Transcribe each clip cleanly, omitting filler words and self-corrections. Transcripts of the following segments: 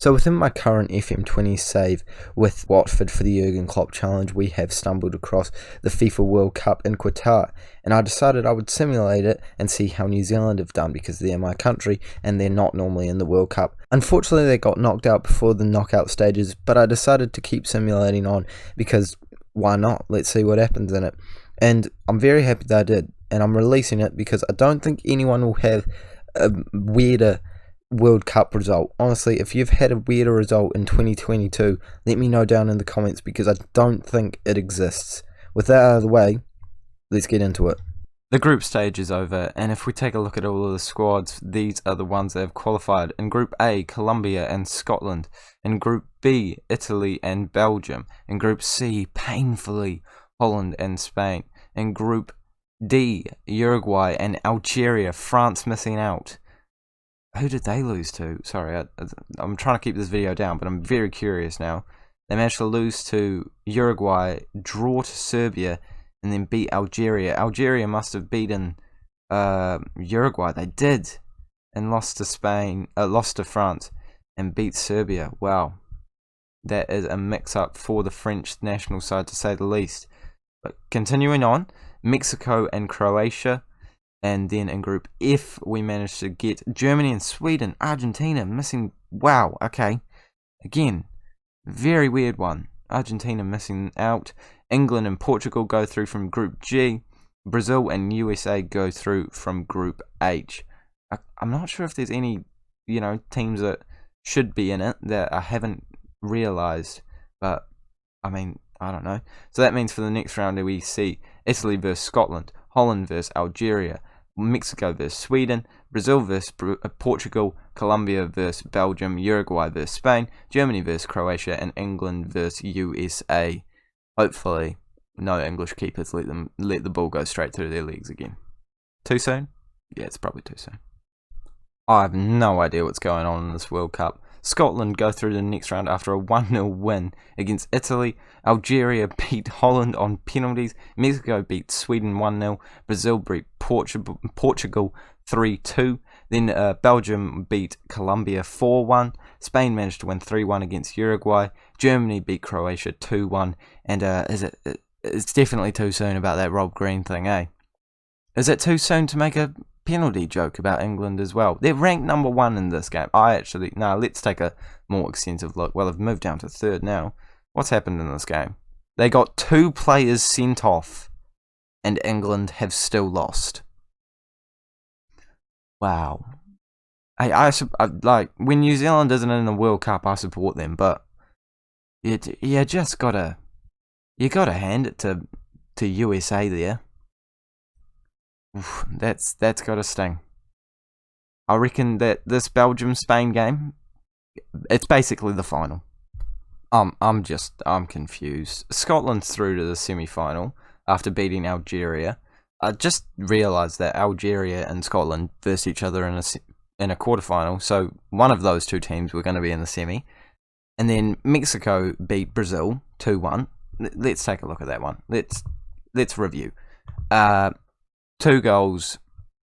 So within my current FM20 save with Watford for the Jurgen Klopp Challenge, we have stumbled across the FIFA World Cup in Qatar, and I decided I would simulate it and see how New Zealand have done because they're my country and they're not normally in the World Cup. Unfortunately, they got knocked out before the knockout stages, but I decided to keep simulating on because why not? Let's see what happens in it. And I'm very happy that I did, and I'm releasing it because I don't think anyone will have a weirder World Cup result. Honestly, if you've had a weirder result in 2022, let me know down in the comments because I don't think it exists. With that out of the way, let's get into it. The group stage is over, and if we take a look at all of the squads, these are the ones that have qualified. In Group A, Colombia and Scotland. In Group B, Italy and Belgium. In Group C, painfully, Holland and Spain. In Group D, Uruguay and Algeria, France missing out. Who did they lose to? Sorry, I'm trying to keep this video down, but I'm very curious now. They managed to lose to Uruguay, draw to Serbia, and then beat Algeria. Algeria must have beaten Uruguay. They did, and lost to Spain, lost to France, and beat Serbia. Wow, that is a mix-up for the French national side, to say the least. But continuing on, Mexico and Croatia. And then in Group F, we managed to get Germany and Sweden. Argentina missing. Wow, okay. Again, very weird one. Argentina missing out. England and Portugal go through from Group G. Brazil and USA go through from Group H. I'm not sure if there's any, teams that should be in it that I haven't realised. But, I mean, I don't know. So that means for the next round we see Italy versus Scotland. Holland versus Algeria, Mexico versus Sweden, Brazil versus Portugal, Colombia versus Belgium, Uruguay versus Spain, Germany versus Croatia, and England versus USA. Hopefully, no English keepers let the ball go straight through their legs again. Too soon? Yeah, it's probably too soon. I have no idea what's going on in this World Cup. Scotland go through the next round after a 1-0 win against Italy. Algeria beat Holland on penalties. Mexico beat Sweden 1-0. Brazil beat Portugal 3-2. Then Belgium beat Colombia 4-1. Spain managed to win 3-1 against Uruguay. Germany beat Croatia 2-1. And it's definitely too soon about that Rob Green thing, eh? Is it too soon to make a penalty joke about England as well? They're ranked number 1 in this game. Let's take a more extensive look. Well, they've moved down to 3rd now. What's happened in this game? They got 2 players sent off, and England have still lost. Wow. I like when New Zealand isn't in the World Cup, I support them, but you gotta hand it to USA there. Oof, that's gotta sting. I reckon that this Belgium-Spain game, it's basically the final. I'm confused. Scotland's through to the semi-final after beating Algeria. I just realised that Algeria and Scotland versus each other in a quarterfinal, so one of those two teams were going to be in the semi. And then Mexico beat Brazil 2-1. Let's take a look at that one. Let's review. 2 goals,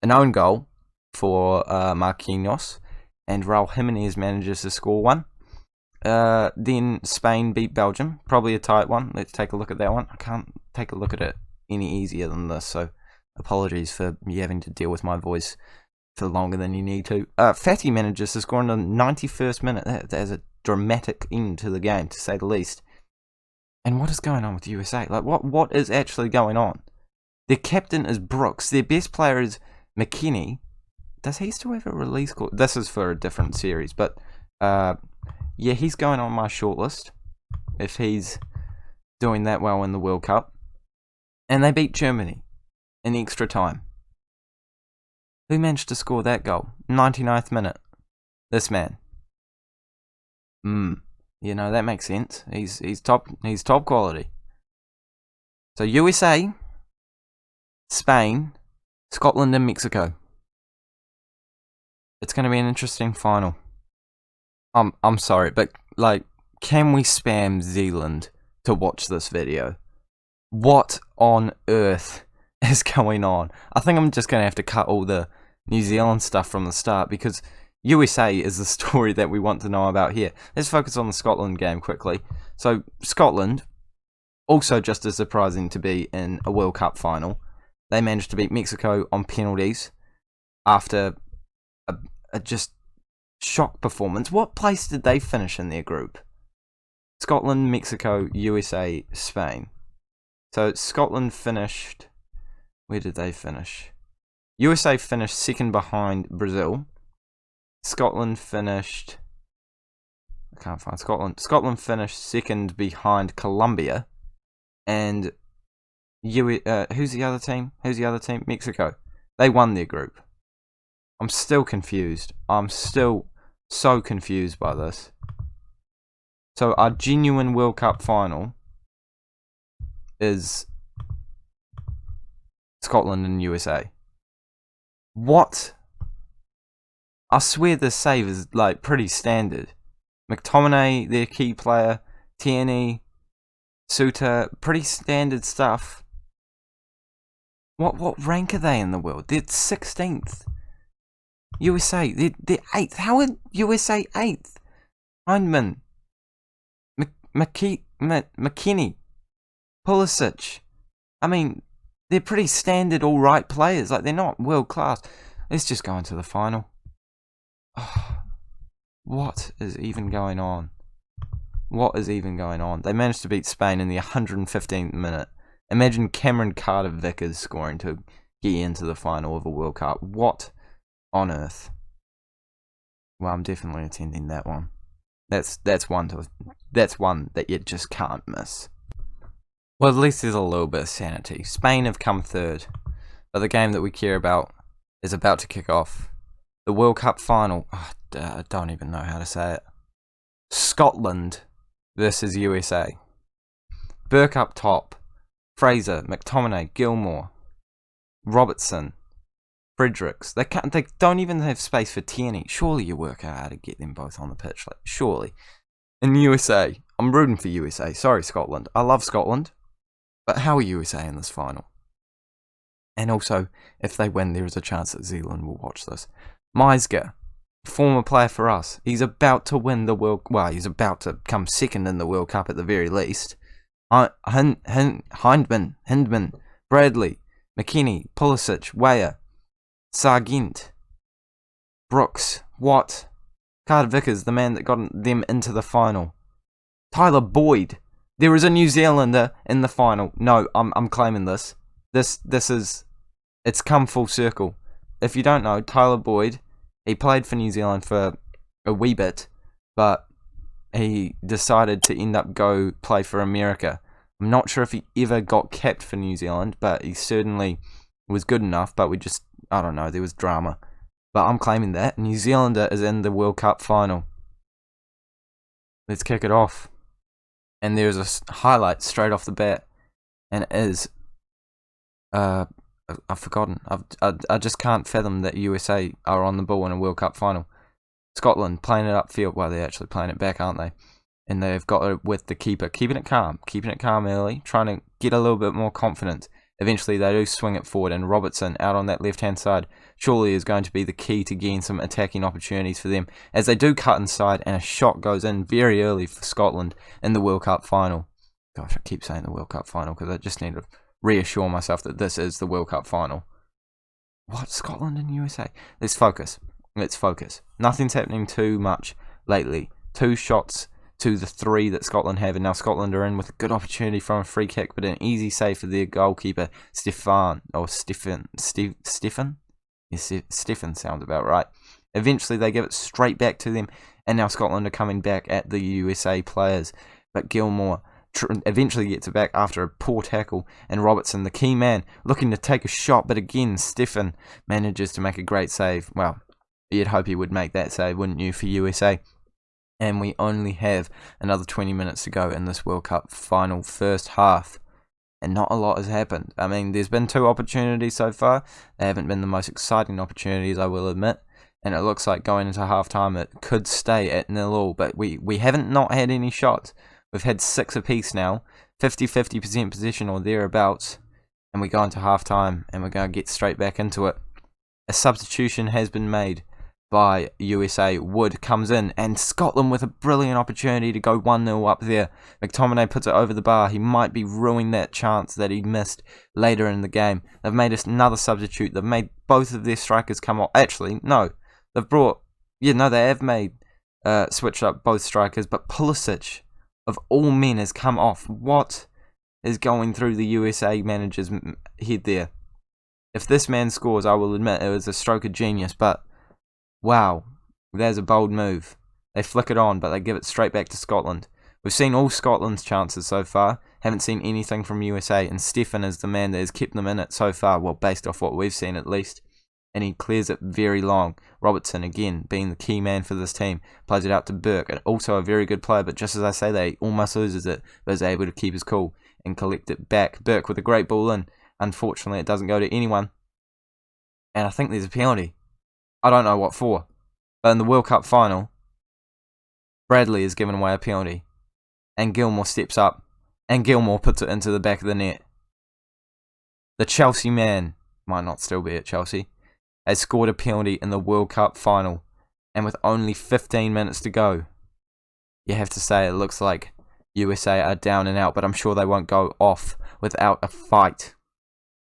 an own goal for Marquinhos, and Raul Jimenez manages to score 1. Then Spain beat Belgium, probably a tight one. Let's take a look at that one. I can't take a look at it any easier than this, so apologies for me having to deal with my voice for longer than you need to. Fatty manages to score in the 91st minute. That is a dramatic end to the game, to say the least. And what is going on with USA? Like, what is actually going on? Their captain is Brooks. Their best player is McKennie. Does he still have a release clause? This is for a different series, but yeah, he's going on my shortlist if he's doing that well in the World Cup. And they beat Germany in extra time. Who managed to score that goal? 99th minute. This man. That makes sense. He's top quality. So USA, Spain, Scotland and Mexico. It's going to be an interesting final. I'm sorry, but can we spam Zealand to watch this video? What on earth is going on? I think I'm just going to have to cut all the New Zealand stuff from the start because USA is the story that we want to know about here. Let's focus on the Scotland game quickly. So Scotland, also just as surprising to be in a World Cup final. They managed to beat Mexico on penalties after a just shock performance. What place did they finish in their group? Scotland, Mexico, USA, Spain. So Scotland finished... Where did they finish? USA finished second behind Brazil. Scotland finished... I can't find Scotland. Scotland finished second behind Colombia. And who's the other team? Mexico. They won their group. I'm still confused. I'm still so confused by this. So our genuine World Cup final is Scotland and USA. What? I swear this save is like pretty standard. McTominay, their key player, Tierney, Suter, pretty standard stuff. What rank are they in the world? They're 16th. USA, they're 8th. How are USA 8th? Hindman, McKinney, Pulisic. I mean, they're pretty standard, alright players. Like, they're not world class. Let's just go into the final. Oh, what is even going on? What is even going on? They managed to beat Spain in the 115th minute. Imagine Cameron Carter-Vickers scoring to get into the final of a World Cup. What on earth? Well, I'm definitely attending that one. That's one that you just can't miss. Well, at least there's a little bit of sanity. Spain have come third, but the game that we care about is about to kick off. The World Cup final. Oh, I don't even know how to say it. Scotland versus USA. Burke up top. Fraser, McTominay, Gilmore, Robertson, Fredericks. They don't even have space for Tierney. Surely you work out how to get them both on the pitch. Like, surely. In USA, I'm rooting for USA. Sorry, Scotland. I love Scotland. But how are USA in this final? And also, if they win, there is a chance that Zealand will watch this. Meisger, former player for us. He's about to win the World... Well, he's about to come second in the World Cup at the very least. Hindman, Bradley, McKinney, Pulisic, Weah, Sargent, Brooks, Watt, Carter-Vickers, the man that got them into the final. Tyler Boyd. There is a New Zealander in the final. No, I'm claiming this. It's come full circle. If you don't know, Tyler Boyd, he played for New Zealand for a wee bit, but he decided to end up go play for America. I'm not sure if he ever got capped for New Zealand, but he certainly was good enough, but I don't know, there was drama. But I'm claiming that. New Zealander is in the World Cup final. Let's kick it off. And there's a highlight straight off the bat, and it is... I've forgotten. I just can't fathom that USA are on the ball in a World Cup final. Scotland playing it upfield. Well, they're actually playing it back, aren't they? And they've got it with the keeper, keeping it calm early, trying to get a little bit more confidence. Eventually, they do swing it forward, and Robertson out on that left-hand side surely is going to be the key to getting some attacking opportunities for them, as they do cut inside, and a shot goes in very early for Scotland in the World Cup final. Gosh, I keep saying the World Cup final because I just need to reassure myself that this is the World Cup final. What? Scotland and USA? Let's focus. Nothing's happening too much lately. 2 shots to the 3 that Scotland have, and now Scotland are in with a good opportunity from a free kick, but an easy save for their goalkeeper, Stefan. Yes, Stefan sounds about right. Eventually they give it straight back to them, and now Scotland are coming back at the USA players, but Gilmore eventually gets it back after a poor tackle, and Robertson, the key man, looking to take a shot, but again Stefan manages to make a great save. Well, you'd hope he would make that save, wouldn't you, for USA? And we only have another 20 minutes to go in this World Cup final first half. And not a lot has happened. I mean, there's been 2 opportunities so far. They haven't been the most exciting opportunities, I will admit. And it looks like going into half-time it could stay at 0-0. But we haven't not had any shots. We've had 6 apiece now. 50% possession or thereabouts. And we go into half-time and we're going to get straight back into it. A substitution has been made by USA. Wood comes in, and Scotland with a brilliant opportunity to go 1-0 up there. McTominay puts it over the bar. He might be ruining that chance that he missed later in the game. They've made another substitute. They've made both of their strikers come off. Actually, no. They've brought... Yeah, no, they have made... switched up both strikers, but Pulisic, of all men, has come off. What is going through the USA manager's head there? If this man scores, I will admit it was a stroke of genius, but wow, there's a bold move. They flick it on, but they give it straight back to Scotland. We've seen all Scotland's chances so far, haven't seen anything from USA, and Stefan is the man that has kept them in it so far, well, based off what we've seen at least. And he clears it very long. Robertson, again, being the key man for this team, plays it out to Burke, and also a very good player, but just as I say that, he almost loses it, but is able to keep his cool and collect it back. Burke with a great ball in. Unfortunately, it doesn't go to anyone. And I think there's a penalty. I don't know what for. But in the World Cup final, Bradley is given away a penalty. And Gilmour steps up, and Gilmour puts it into the back of the net. The Chelsea man, might not still be at Chelsea, has scored a penalty in the World Cup final, and with only 15 minutes to go, you have to say it looks like USA are down and out, but I'm sure they won't go off without a fight.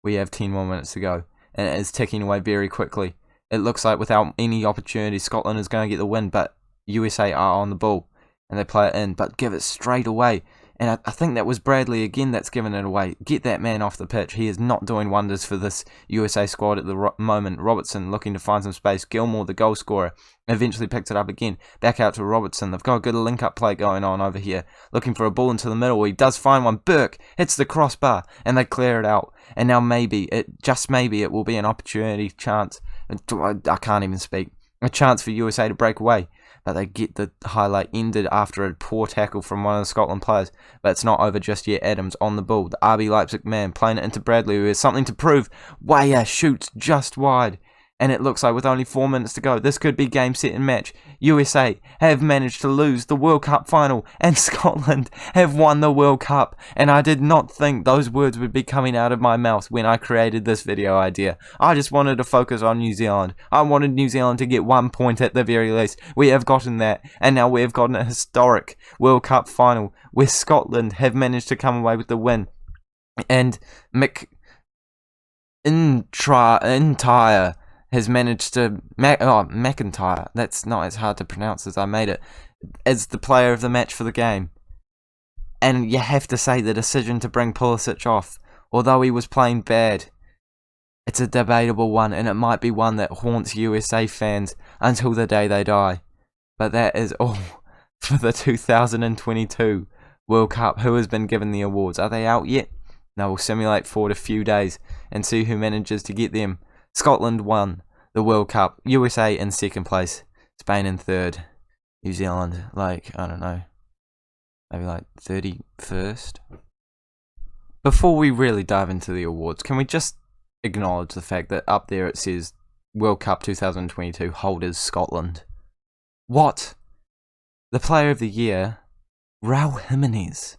We have 10 more minutes to go, and it is ticking away very quickly. It looks like without any opportunity, Scotland is going to get the win, but USA are on the ball, and they play it in, but give it straight away. And I think that was Bradley again that's given it away. Get that man off the pitch. He is not doing wonders for this USA squad at the moment. Robertson looking to find some space. Gilmour, the goal scorer, eventually picked it up again. Back out to Robertson. They've got a good link-up play going on over here. Looking for a ball into the middle. He does find one. Burke hits the crossbar, and they clear it out. And now maybe, just maybe, it will be an opportunity, chance. I can't even speak. A chance for USA to break away. But they get the highlight ended after a poor tackle from one of the Scotland players. But it's not over just yet. Adams on the ball. The RB Leipzig man playing it into Bradley, who has something to prove. Weyer shoots just wide. And it looks like with only 4 minutes to go, this could be game, set and match. USA have managed to lose the World Cup final, and Scotland have won the World Cup. And I did not think those words would be coming out of my mouth when I created this video idea. I just wanted to focus on New Zealand. I wanted New Zealand to get 1 point at the very least. We have gotten that, and now we have gotten a historic World Cup final where Scotland have managed to come away with the win. And McIntyre has managed to... McIntyre, that's not as hard to pronounce as I made it, as the player of the match for the game. And you have to say the decision to bring Pulisic off, although he was playing bad, it's a debatable one, and it might be one that haunts USA fans until the day they die. But that is all for the 2022 World Cup. Who has been given the awards? Are they out yet? No, we'll simulate forward a few days and see who manages to get them. Scotland won the World Cup. USA in second place. Spain in third. New Zealand, I don't know, maybe 31st. Before we really dive into the awards, can we just acknowledge the fact that up there it says World Cup 2022 holders Scotland? What? The player of the year, Raul Jimenez,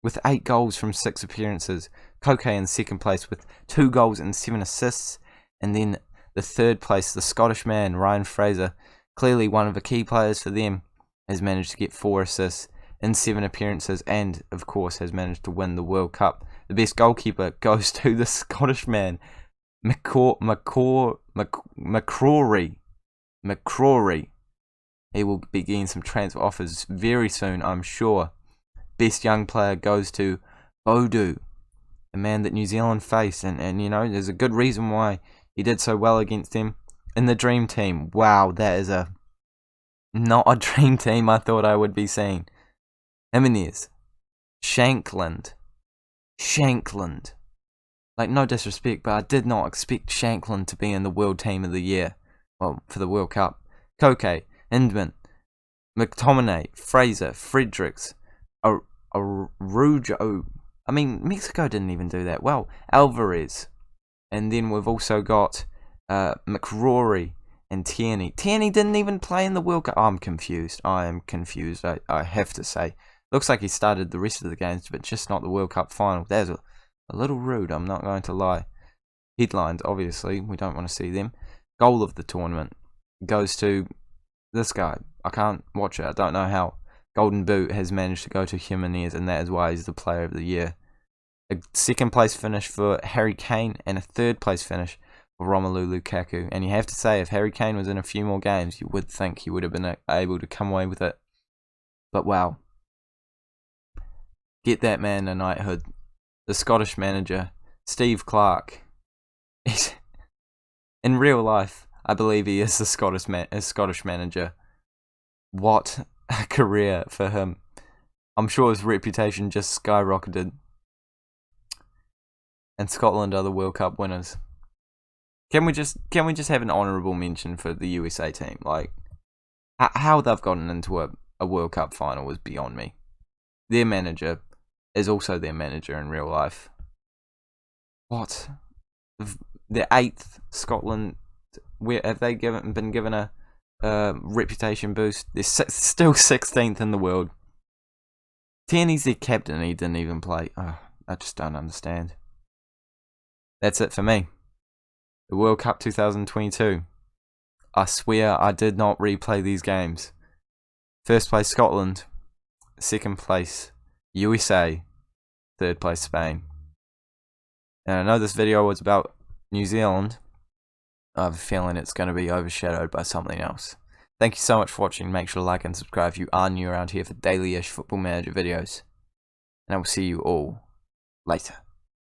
with 8 goals from 6 appearances. Koke in second place with 2 goals and 7 assists. And then the third place, the Scottish man, Ryan Fraser, clearly one of the key players for them, has managed to get 4 assists in 7 appearances and, of course, has managed to win the World Cup. The best goalkeeper goes to the Scottish man, McCrory. He will be getting some transfer offers very soon, I'm sure. Best young player goes to Bodu, the man that New Zealand faced, and you know, there's a good reason why he did so well against them. In the dream team, wow, that is not a dream team I thought I would be seeing. Jimenez, Shankland. No disrespect, but I did not expect Shankland to be in the World Team of the Year. Well, for the World Cup. Koke, Hindman, McTominay, Fraser, Fredericks, Arujo. I mean, Mexico didn't even do that well. Alvarez. And then we've also got McCrory and Tierney. Tierney didn't even play in the World Cup. I'm confused. I am confused, I have to say. Looks like he started the rest of the games, but just not the World Cup final. That's a little rude, I'm not going to lie. Headlines, obviously. We don't want to see them. Goal of the tournament. goes to this guy. I can't watch it. I don't know how. Golden Boot has managed to go to Jimenez, and that is why he's the player of the year. A second place finish for Harry Kane and a third place finish for Romelu Lukaku. And you have to say, if Harry Kane was in a few more games, you would think he would have been able to come away with it. But wow. Get that man a knighthood. The Scottish manager, Steve Clarke. In real life, I believe he is the Scottish manager. What a career for him. I'm sure his reputation just skyrocketed. And Scotland are the World Cup winners. Can we just have an honourable mention for the USA team? Like, how they've gotten into a World Cup final was beyond me. Their manager is also their manager in real life. What? The 8th Scotland. Where have they been given a reputation boost? They're still 16th in the world. Tierney's their captain and he didn't even play. Oh, I just don't understand. That's it for me. The World Cup 2022. I swear I did not replay these games. First place Scotland. Second place USA. Third place Spain. And I know this video was about New Zealand. I have a feeling it's going to be overshadowed by something else. Thank you so much for watching. Make sure to like and subscribe if you are new around here for daily-ish Football Manager videos. And I will see you all later.